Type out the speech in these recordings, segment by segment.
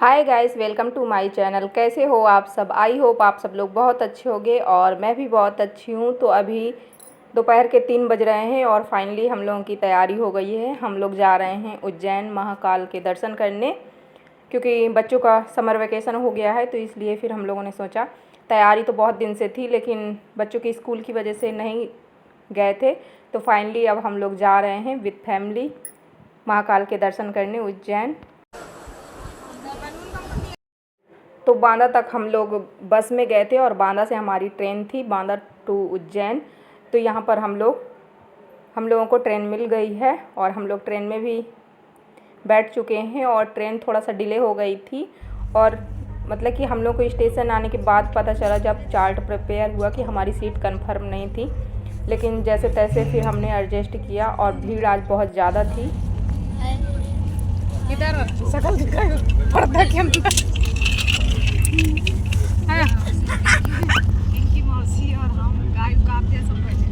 Hi guys, welcome to my channel. कैसे हो आप सब? आई होप आप सब लोग बहुत अच्छे होंगे और मैं भी बहुत अच्छी हूँ। तो अभी दोपहर के 3 बज रहे हैं और फाइनली हम लोगों की तैयारी हो गई है। हम लोग जा रहे हैं उज्जैन महाकाल के दर्शन करने, क्योंकि बच्चों का समर वेकेशन हो गया है। तो इसलिए फिर हम लोगों ने सोचा, तैयारी तो बहुत दिन से थी लेकिन बच्चों की स्कूल की वजह से नहीं गए थे। तो फाइनली अब हम लोग जा रहे हैं विद फैमिली महाकाल के दर्शन करने उज्जैन। तो बांदा तक हम लोग बस में गए थे और बांदा से हमारी ट्रेन थी, बांदा टू उज्जैन। तो यहाँ पर हम लोगों को ट्रेन मिल गई है और हम लोग ट्रेन में भी बैठ चुके हैं। और ट्रेन थोड़ा सा डिले हो गई थी और मतलब कि हम लोग को स्टेशन आने के बाद पता चला, जब चार्ट प्रिपेयर हुआ, कि हमारी सीट कंफर्म नहीं थी। लेकिन जैसे तैसे फिर हमने एडजस्ट किया और भीड़ आज बहुत ज़्यादा थी। इधर सकल दिख रहा है पर्दा के अंदर है इनकी मौसी और हम गाय का जैसा पहले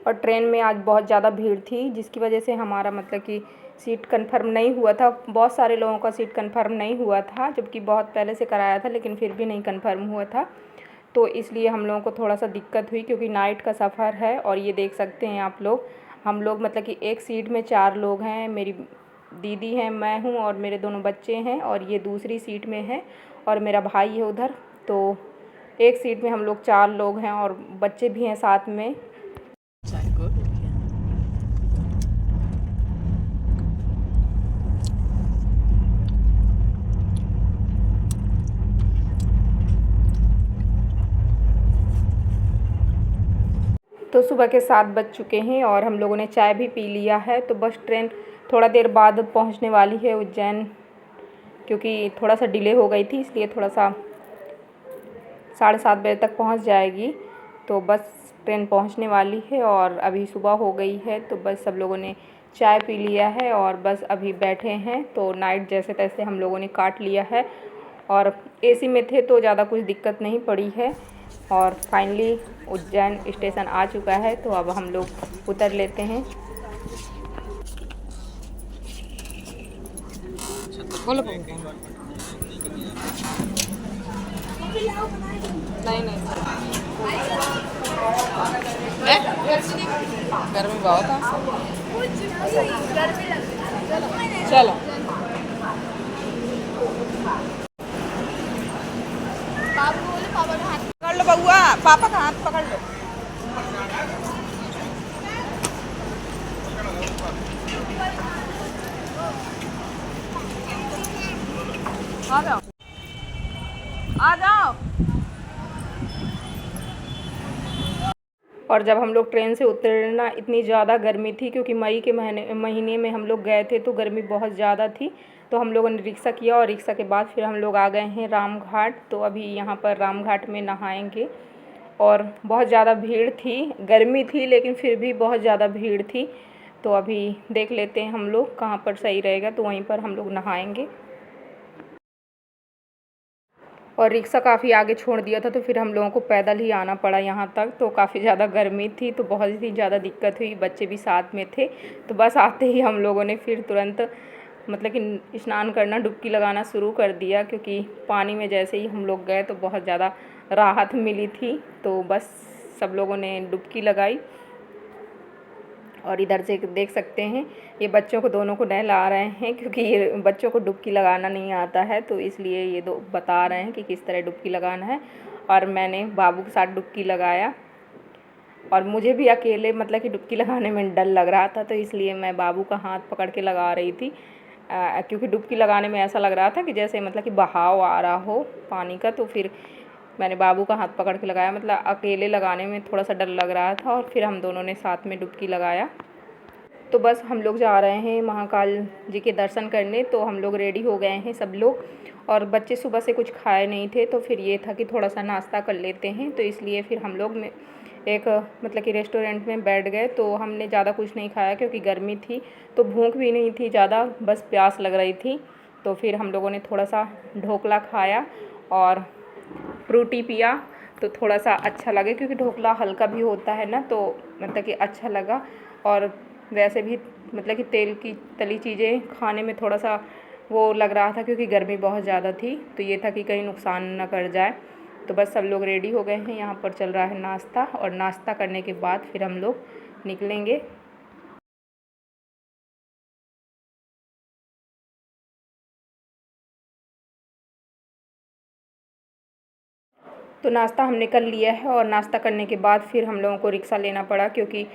और ट्रेन में आज बहुत ज़्यादा भीड़ थी, जिसकी वजह से हमारा मतलब कि सीट कंफर्म नहीं हुआ था। बहुत सारे लोगों का सीट कंफर्म नहीं हुआ था, जबकि बहुत पहले से कराया था, लेकिन फिर भी नहीं कंफर्म हुआ था। तो इसलिए हम लोगों को थोड़ा सा दिक्कत हुई, क्योंकि नाइट का सफ़र है। और ये देख सकते हैं आप लोग, हम लोग मतलब कि एक सीट में 4 लोग हैं। मेरी दीदी हैं, मैं हूँ और मेरे दोनों बच्चे हैं, और ये दूसरी सीट में है और मेरा भाई है उधर। तो एक सीट में हम लोग 4 लोग हैं और बच्चे भी हैं साथ में। तो सुबह के 7 बज चुके हैं और हम लोगों ने चाय भी पी लिया है। तो बस ट्रेन थोड़ा देर बाद पहुंचने वाली है उज्जैन, क्योंकि थोड़ा सा डिले हो गई थी, इसलिए थोड़ा सा 7:30 बजे तक पहुंच जाएगी। तो बस ट्रेन पहुंचने वाली है और अभी सुबह हो गई है। तो बस सब लोगों ने चाय पी लिया है और बस अभी बैठे हैं। तो नाइट जैसे तैसे हम लोगों ने काट लिया है और एसी में थे तो ज़्यादा कुछ दिक्कत नहीं पड़ी है। और फाइनली उज्जैन स्टेशन आ चुका है, तो अब हम लोग उतर लेते हैं। बोलो नहीं गर्मी बहुत है। चलो पकड़ लो बउआ, पापा का हाथ पकड़ लो। आ जाओ आ जाओ। और जब हम लोग ट्रेन से उतरना, इतनी ज़्यादा गर्मी थी, क्योंकि मई के महीने में हम लोग गए थे, तो गर्मी बहुत ज़्यादा थी। तो हम लोगों ने रिक्शा किया और रिक्शा के बाद फिर हम लोग आ गए हैं राम घाट। तो अभी यहाँ पर राम घाट में नहाएंगे। और बहुत ज़्यादा भीड़ थी, गर्मी थी लेकिन फिर भी बहुत ज़्यादा भीड़ थी। तो अभी देख लेते हैं हम लोग कहाँ पर सही रहेगा, तो वहीं पर हम लोग नहाएंगे। और रिक्शा काफ़ी आगे छोड़ दिया था, तो फिर हम लोगों को पैदल ही आना पड़ा यहाँ तक। तो काफ़ी ज़्यादा गर्मी थी, तो बहुत ही ज़्यादा दिक्कत हुई, बच्चे भी साथ में थे। तो बस आते ही हम लोगों ने फिर तुरंत मतलब कि स्नान करना, डुबकी लगाना शुरू कर दिया, क्योंकि पानी में जैसे ही हम लोग गए तो बहुत ज़्यादा राहत मिली थी। तो बस सब लोगों ने डुबकी लगाई। और इधर से देख सकते हैं, ये बच्चों को दोनों को नहला रहे हैं, क्योंकि ये बच्चों को डुबकी लगाना नहीं आता है। तो इसलिए ये दो बता रहे हैं कि किस तरह डुबकी लगाना है। और मैंने बाबू के साथ डुबकी लगाया, और मुझे भी अकेले मतलब कि डुबकी लगाने में डर लग रहा था, तो इसलिए मैं बाबू का हाथ पकड़ के लगा रही थी। क्योंकि डुबकी लगाने में ऐसा लग रहा था कि जैसे मतलब कि बहाव आ रहा हो पानी का। तो फिर मैंने बाबू का हाथ पकड़ के लगाया, मतलब अकेले लगाने में थोड़ा सा डर लग रहा था। और फिर हम दोनों ने साथ में डुबकी लगाया। तो बस हम लोग जा रहे हैं महाकाल जी के दर्शन करने। तो हम लोग रेडी हो गए हैं सब लोग, और बच्चे सुबह से कुछ खाए नहीं थे, तो फिर ये था कि थोड़ा सा नाश्ता कर लेते हैं। तो इसलिए फिर हम लोग में एक मतलब कि रेस्टोरेंट में बैठ गए। तो हमने ज़्यादा कुछ नहीं खाया, क्योंकि गर्मी थी, तो भूख भी नहीं थी ज़्यादा, बस प्यास लग रही थी। तो फिर हम लोगों ने थोड़ा सा ढोकला खाया और फ्रूटी पिया। तो थोड़ा सा अच्छा लगे, क्योंकि ढोकला हल्का भी होता है ना, तो मतलब कि अच्छा लगा। और वैसे भी मतलब कि तेल की तली चीज़ें खाने में थोड़ा सा वो लग रहा था, क्योंकि गर्मी बहुत ज़्यादा थी, तो ये था कि कहीं नुकसान ना कर जाए। तो बस सब लोग रेडी हो गए हैं, यहाँ पर चल रहा है नाश्ता, और नाश्ता करने के बाद फिर हम लोग निकलेंगे। तो नाश्ता हमने कर लिया है, और नाश्ता करने के बाद फिर हम लोगों को रिक्शा लेना पड़ा, क्योंकि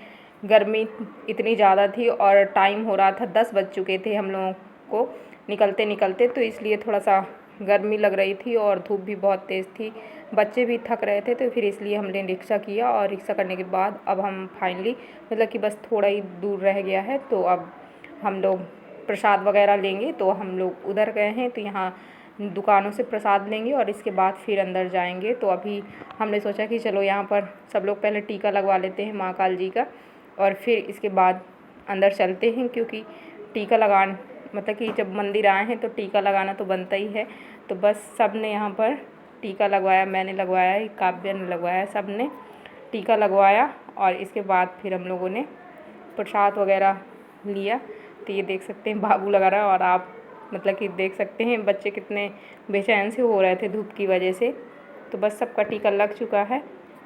गर्मी इतनी ज़्यादा थी और टाइम हो रहा था 10 बज चुके थे हम लोगों को निकलते निकलते, तो इसलिए थोड़ा सा गर्मी लग रही थी और धूप भी बहुत तेज़ थी, बच्चे भी थक रहे थे, तो फिर इसलिए हमने रिक्शा किया। और रिक्शा करने के बाद अब हम फाइनली मतलब कि बस थोड़ा ही दूर रह गया है, तो अब हम लोग प्रसाद वगैरह लेंगे। तो हम लोग उधर गए हैं, तो यहाँ दुकानों से प्रसाद लेंगे और इसके बाद फिर अंदर जाएंगे। तो अभी हमने सोचा कि चलो यहाँ पर सब लोग पहले टीका लगवा लेते हैं महाकाल जी का, और फिर इसके बाद अंदर चलते हैं, क्योंकि टीका लगान मतलब कि जब मंदिर आए हैं तो टीका लगाना तो बनता ही है। तो बस सब ने यहाँ पर टीका लगवाया, मैंने लगवाया, काव्या ने लगवाया, सब ने टीका लगवाया। और इसके बाद फिर हम लोगों ने प्रसाद वगैरह लिया। तो ये देख सकते हैं बाबू लगा रहा है, और आप मतलब कि देख सकते हैं बच्चे कितने बेचैन से हो रहे थे धूप की वजह से। तो बस सबका टीका लग चुका है,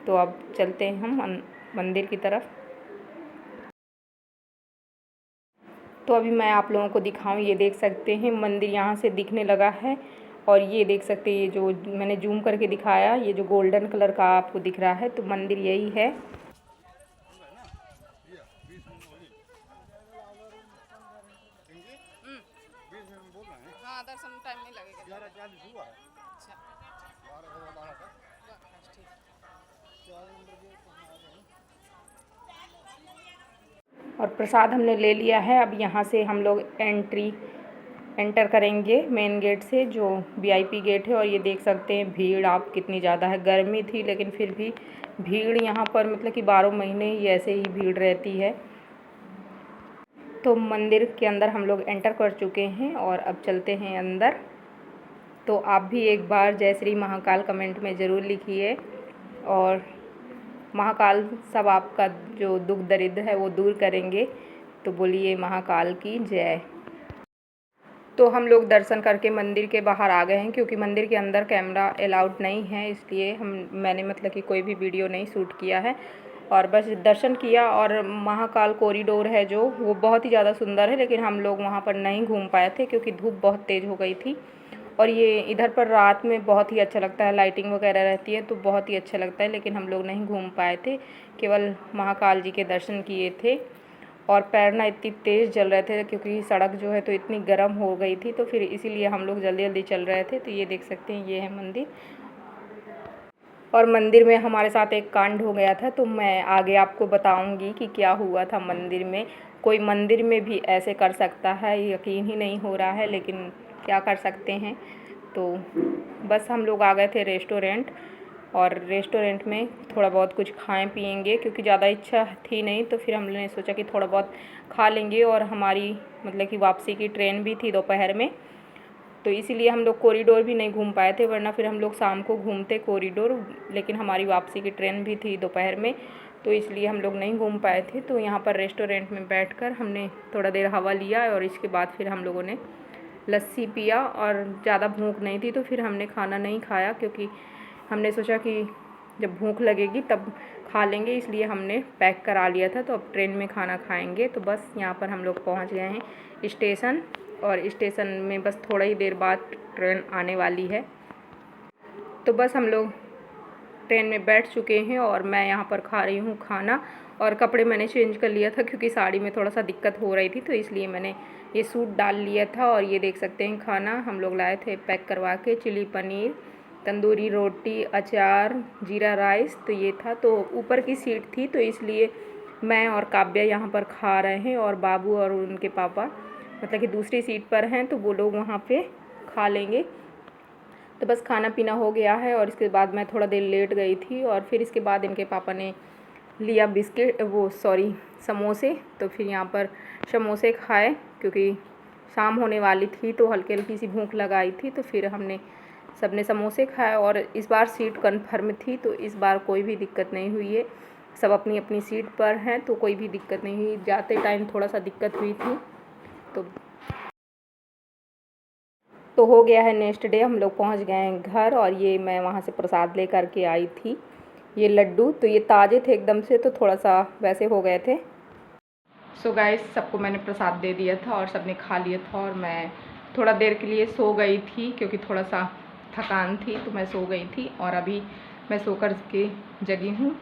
तो अब चलते हैं हम मंदिर की तरफ। तो अभी मैं आप लोगों को दिखाऊं, ये देख सकते हैं मंदिर यहाँ से दिखने लगा है। और ये देख सकते हैं, ये जो मैंने जूम करके दिखाया, ये जो गोल्डन कलर का आपको दिख रहा है, तो मंदिर यही है। हाँ, दर्शन टाइम नहीं लगेगा। अच्छा। और प्रसाद हमने ले लिया है। अब यहाँ से हम लोग एंटर करेंगे मेन गेट से, जो वीआईपी गेट है। और ये देख सकते हैं भीड़ आप कितनी ज़्यादा है, गर्मी थी लेकिन फिर भी भीड़ यहाँ पर मतलब कि 12 महीने ही ऐसे ही भीड़ रहती है। तो मंदिर के अंदर हम लोग एंटर कर चुके हैं, और अब चलते हैं अंदर। तो आप भी एक बार जय श्री महाकाल कमेंट में ज़रूर लिखिए, और महाकाल सब आपका जो दुख दरिद्र है वो दूर करेंगे। तो बोलिए महाकाल की जय। तो हम लोग दर्शन करके मंदिर के बाहर आ गए हैं, क्योंकि मंदिर के अंदर कैमरा अलाउड नहीं है, इसलिए मैंने मतलब कि कोई भी वीडियो नहीं शूट किया है, और बस दर्शन किया। और महाकाल कॉरिडोर है जो, वो बहुत ही ज़्यादा सुंदर है, लेकिन हम लोग वहाँ पर नहीं घूम पाए थे क्योंकि धूप बहुत तेज़ हो गई थी। और ये इधर पर रात में बहुत ही अच्छा लगता है, लाइटिंग वगैरह रहती है तो बहुत ही अच्छा लगता है, लेकिन हम लोग नहीं घूम पाए थे, केवल महाकाल जी के दर्शन किए थे। और पैर ना इतनी तेज़ जल रहे थे, क्योंकि सड़क जो है तो इतनी गर्म हो गई थी, तो फिर इसीलिए हम लोग जल्दी जल्दी चल रहे थे। तो ये देख सकते हैं, ये है मंदिर। और मंदिर में हमारे साथ एक कांड हो गया था, तो मैं आगे आपको बताऊंगी कि क्या हुआ था मंदिर में। कोई मंदिर में भी ऐसे कर सकता है, यकीन ही नहीं हो रहा है, लेकिन क्या कर सकते हैं। तो बस हम लोग आ गए थे रेस्टोरेंट, और रेस्टोरेंट में थोड़ा बहुत कुछ खाएं पिएंगे, क्योंकि ज़्यादा इच्छा थी नहीं, तो फिर हमने सोचा कि थोड़ा बहुत खा लेंगे। और हमारी मतलब कि वापसी की ट्रेन भी थी दोपहर में, तो इसीलिए हम लोग कॉरिडोर भी नहीं घूम पाए थे, वरना फिर हम लोग शाम को घूमते कॉरिडोर, लेकिन हमारी वापसी की ट्रेन भी थी दोपहर में, तो इसलिए हम लोग नहीं घूम पाए थे। तो यहाँ पर रेस्टोरेंट में बैठकर हमने थोड़ा देर हवा लिया, और इसके बाद फिर हम लोगों ने लस्सी पिया। और ज़्यादा भूख नहीं थी, तो फिर हमने खाना नहीं खाया, क्योंकि हमने सोचा कि जब भूख लगेगी तब खा लेंगे, इसलिए हमने पैक करा लिया था, तो अब ट्रेन में खाना खाएंगे। तो बस यहाँ पर हम लोग पहुँच गए हैं स्टेशन, और स्टेशन में बस थोड़ा ही देर बाद ट्रेन आने वाली है। तो बस हम लोग ट्रेन में बैठ चुके हैं, और मैं यहाँ पर खा रही हूँ खाना। और कपड़े मैंने चेंज कर लिया था, क्योंकि साड़ी में थोड़ा सा दिक्कत हो रही थी, तो इसलिए मैंने ये सूट डाल लिया था। और ये देख सकते हैं खाना हम लोग लाए थे पैक करवा के, चिली पनीर, तंदूरी रोटी, अचार, जीरा राइस, तो ये था। तो ऊपर की सीट थी, तो इसलिए मैं और काव्या यहाँ पर खा रहे हैं, और बाबू और उनके पापा मतलब कि दूसरी सीट पर हैं, तो वो लोग वहाँ पे खा लेंगे। तो बस खाना पीना हो गया है, और इसके बाद मैं थोड़ा देर लेट गई थी, और फिर इसके बाद इनके पापा ने लिया समोसे। तो फिर यहाँ पर समोसे खाए, क्योंकि शाम होने वाली थी, तो हल्की हल्की सी भूख लगाई थी, तो फिर हमने सबने समोसे खाए और इस बार सीट कन्फर्म थी, तो इस बार कोई भी दिक्कत नहीं हुई है। सब अपनी अपनी सीट पर हैं, तो कोई भी दिक्कत नहीं हुई। जाते टाइम थोड़ा सा दिक्कत हुई थी। तो हो गया है नेक्स्ट डे, हम लोग पहुंच गए हैं घर। और ये मैं वहाँ से प्रसाद लेकर के आई थी, ये लड्डू। तो ये ताज़े थे एकदम से, तो थोड़ा सा वैसे हो गए थे। सो गाइस, सबको मैंने प्रसाद दे दिया था और सबने खा लिया था। और मैं थोड़ा देर के लिए सो गई थी, क्योंकि थोड़ा सा थकान थी, तो मैं सो गई थी। और अभी मैं सोकर के जगी हूँ।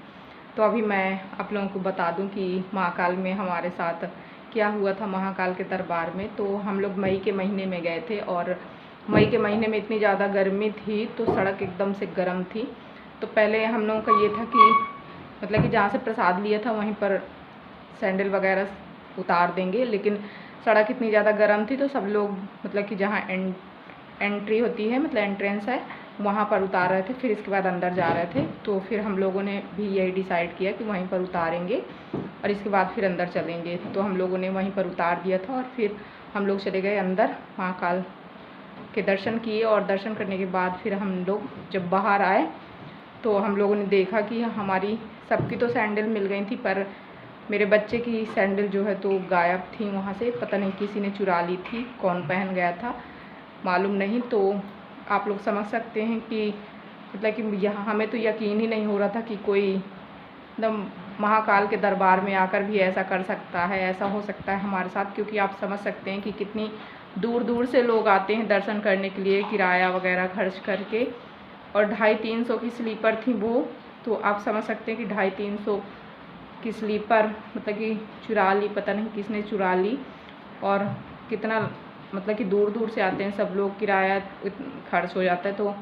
तो अभी मैं आप लोगों को बता दूं कि महाकाल में हमारे साथ क्या हुआ था। महाकाल के दरबार में तो हम लोग मई के महीने में गए थे, और मई के महीने में इतनी ज़्यादा गर्मी थी, तो सड़क एकदम से गर्म थी। तो पहले हम लोगों का ये था कि मतलब कि जहाँ से प्रसाद लिया था वहीं पर सैंडल वगैरह उतार देंगे, लेकिन सड़क इतनी ज़्यादा गर्म थी, तो सब लोग मतलब कि जहाँ एंट्री होती है, मतलब एंट्रेंस है, वहाँ पर उतार रहे थे। फिर इसके बाद अंदर जा रहे थे। तो फिर हम लोगों ने भी यही डिसाइड किया कि वहीं पर उतारेंगे और इसके बाद फिर अंदर चलेंगे। तो हम लोगों ने वहीं पर उतार दिया था और फिर हम लोग चले गए अंदर, महाकाल के दर्शन किए। और दर्शन करने के बाद फिर हम लोग जब बाहर आए, तो हम लोगों ने देखा कि हमारी सबकी तो सैंडल मिल गई थी, पर मेरे बच्चे की सैंडल जो है तो गायब थी वहाँ से। पता नहीं किसी ने चुरा ली थी, कौन पहन गया था मालूम नहीं। तो आप लोग समझ सकते हैं कि मतलब कि यहाँ हमें तो यकीन ही नहीं हो रहा था कि कोई एकदम महाकाल के दरबार में आकर भी ऐसा कर सकता है, ऐसा हो सकता है हमारे साथ। क्योंकि आप समझ सकते हैं कि कितनी दूर दूर से लोग आते हैं दर्शन करने के लिए, किराया वगैरह खर्च करके। और 250-300 की स्लीपर थी वो, तो आप समझ सकते हैं कि 250-300 की स्लीपर मतलब कि चुरा ली, पता नहीं किसने चुरा ली। और कितना मतलब कि दूर दूर से आते हैं सब लोग, किराया खर्च हो जाता है। तो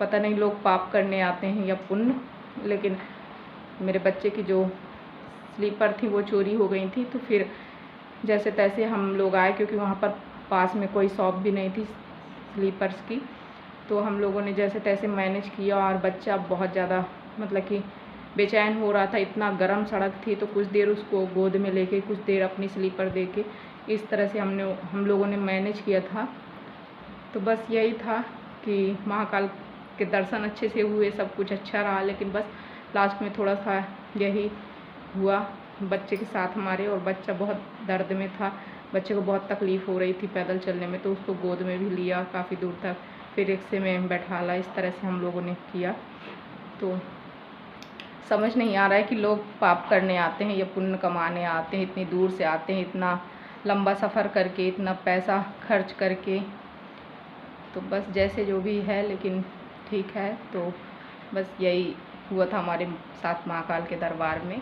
पता नहीं लोग पाप करने आते हैं या पुण्य। लेकिन मेरे बच्चे की जो स्लीपर थी वो चोरी हो गई थी। तो फिर जैसे तैसे हम लोग आए, क्योंकि वहाँ पर पास में कोई शॉप भी नहीं थी स्लीपर्स की। तो हम लोगों ने जैसे तैसे मैनेज किया। और बच्चा बहुत ज़्यादा मतलब कि बेचैन हो रहा था, इतना गर्म सड़क थी। तो कुछ देर उसको गोद में लेके, कुछ देर अपनी स्लीपर दे के, इस तरह से हम लोगों ने मैनेज किया था। तो बस यही था कि महाकाल के दर्शन अच्छे से हुए, सब कुछ अच्छा रहा। लेकिन बस लास्ट में थोड़ा सा यही हुआ बच्चे के साथ हमारे, और बच्चा बहुत दर्द में था। बच्चे को बहुत तकलीफ़ हो रही थी पैदल चलने में, तो उसको गोद में भी लिया काफ़ी दूर तक, फिर रिक्शे में बैठाला। इस तरह से हम लोगों ने किया। तो समझ नहीं आ रहा है कि लोग पाप करने आते हैं या पुण्य कमाने आते हैं, इतनी दूर से आते हैं, इतना लंबा सफ़र करके, इतना पैसा खर्च करके। तो बस जैसे जो भी है, लेकिन ठीक है। तो बस यही हुआ था हमारे साथ महाकाल के दरबार में।